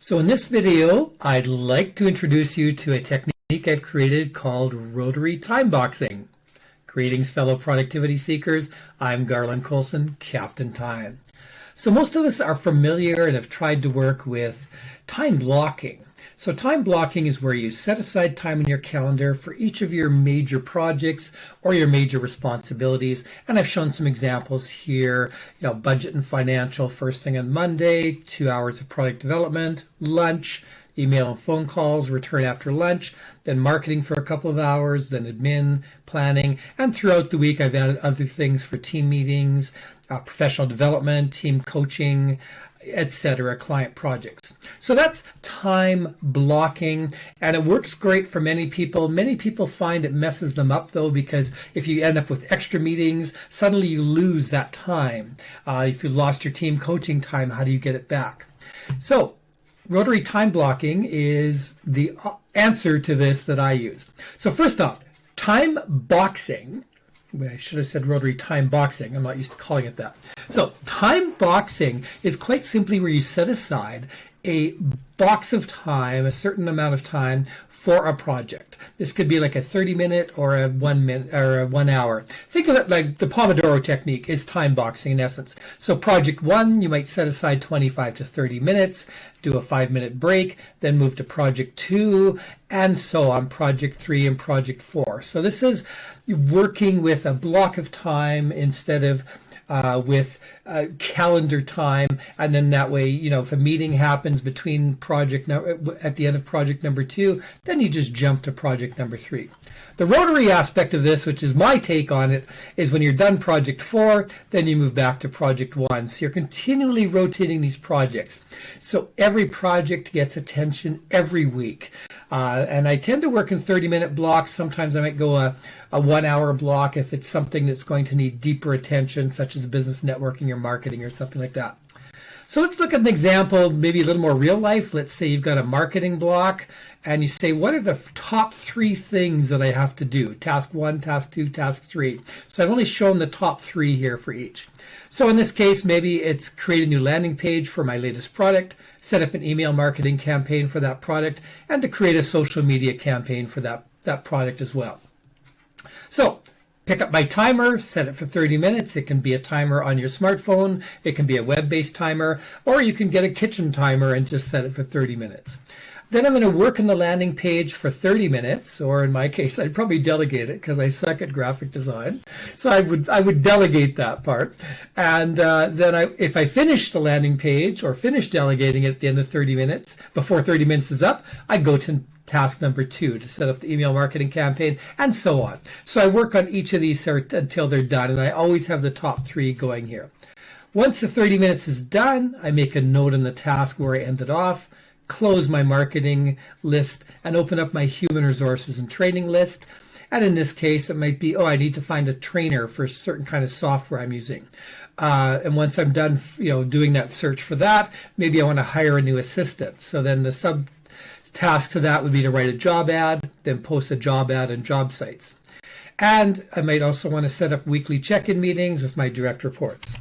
So in this video, I'd like to introduce you to a technique I've created called Rotary time boxing. Greetings, fellow productivity seekers. I'm Garland Coulson, Captain Time. So most of us are familiar and have tried to work with time blocking. So time blocking is where you set aside time in your calendar for each of your major projects or your major responsibilities. And I've shown some examples here, budget and financial first thing on Monday, 2 hours of product development, lunch, email and phone calls, return after lunch, then marketing for a couple of hours, then admin, planning, and throughout the week I've added other things for team meetings, professional development, team coaching, etc., client projects. So that's time blocking, and it works great for many people. Many people find it messes them up though, because if you end up with extra meetings, suddenly you lose that time. If you lost your team coaching time, how do you get it back? So Rotary time blocking is the answer to this that I use. So first off, time boxing, I should have said Rotary time boxing. I'm not used to calling it that. So time boxing is quite simply where you set aside a box of time, a certain amount of time for a project. This could be like a 30-minute or a 1 minute or a 1 hour. Think of it like the Pomodoro technique is time boxing in essence. So project 1, you might set aside 25 to 30 minutes, do a 5-minute break, then move to project 2, and so on, project 3 and project 4. So this is working with a block of time instead of with calendar time, and then that way, if a meeting happens between at the end of project number 2, then you just jump to project number 3. The Rotary aspect of this, which is my take on it, is when you're done project 4, then you move back to project 1. So you're continually rotating these projects. So every project gets attention every week. And I tend to work in 30-minute blocks. Sometimes I might go a 1 hour block if it's something that's going to need deeper attention, such as business networking or marketing or something like that. So let's look at an example, maybe a little more real life. Let's say you've got a marketing block and you say, what are the top 3 things that I have to do? Task 1, task 2, task 3. So I've only shown the top 3 here for each. So in this case, maybe it's create a new landing page for my latest product, set up an email marketing campaign for that product, and to create a social media campaign for that product as well. So pick up my timer, set it for 30 minutes. It can be a timer on your smartphone. It can be a web-based timer, or you can get a kitchen timer and just set it for 30 minutes. Then I'm going to work on the landing page for 30 minutes, or in my case, I'd probably delegate it because I suck at graphic design. So I would delegate that part. And then if I finish the landing page or finish delegating it at the end of 30 minutes, before 30 minutes is up, I go to task number 2 to set up the email marketing campaign, and so on. So I work on each of these until they're done, and I always have the top 3 going here. Once the 30 minutes is done, I make a note in the task where I ended off, close my marketing list, and open up my human resources and training list. And in this case, it might be, I need to find a trainer for a certain kind of software I'm using. And once I'm done, doing that search for that, maybe I want to hire a new assistant. So then the sub-task to that would be to write a job ad, then post a job ad on job sites. And I might also want to set up weekly check-in meetings with my direct reports.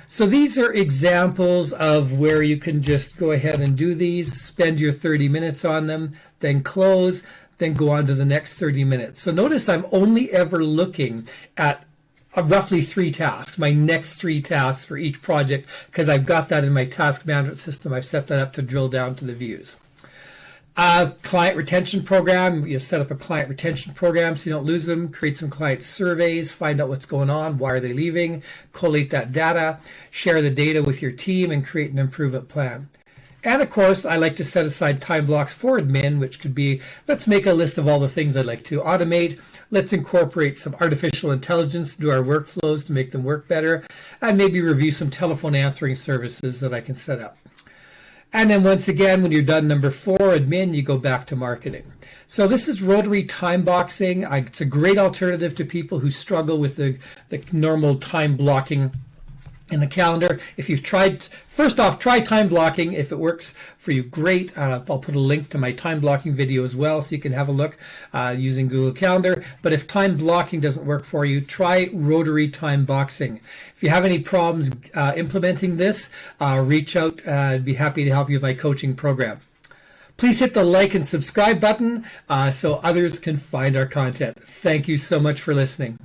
So these are examples of where you can just go ahead and do these, spend your 30 minutes on them, then close, then go on to the next 30 minutes. So notice I'm only ever looking at roughly 3 tasks, my next 3 tasks for each project, because I've got that in my task management system. I've set that up to drill down to the views. Client retention program, you set up a client retention program so you don't lose them, create some client surveys, find out what's going on, why are they leaving, collate that data, share the data with your team, and create an improvement plan. And of course, I like to set aside time blocks for admin, which could be, let's make a list of all the things I'd like to automate, let's incorporate some artificial intelligence into our workflows to make them work better, and maybe review some telephone answering services that I can set up. And then once again, when you're done number 4, admin, you go back to marketing. So this is Rotary time boxing. It's a great alternative to people who struggle with the normal time blocking in the calendar. If you've tried, first off, try time blocking. If it works for you, great. I'll put a link to my time blocking video as well, so you can have a look using Google Calendar. But if time blocking doesn't work for you, try Rotary time boxing. If you have any problems implementing this, reach out. I'd be happy to help you with my coaching program. Please hit the like and subscribe button so others can find our content. Thank you so much for listening.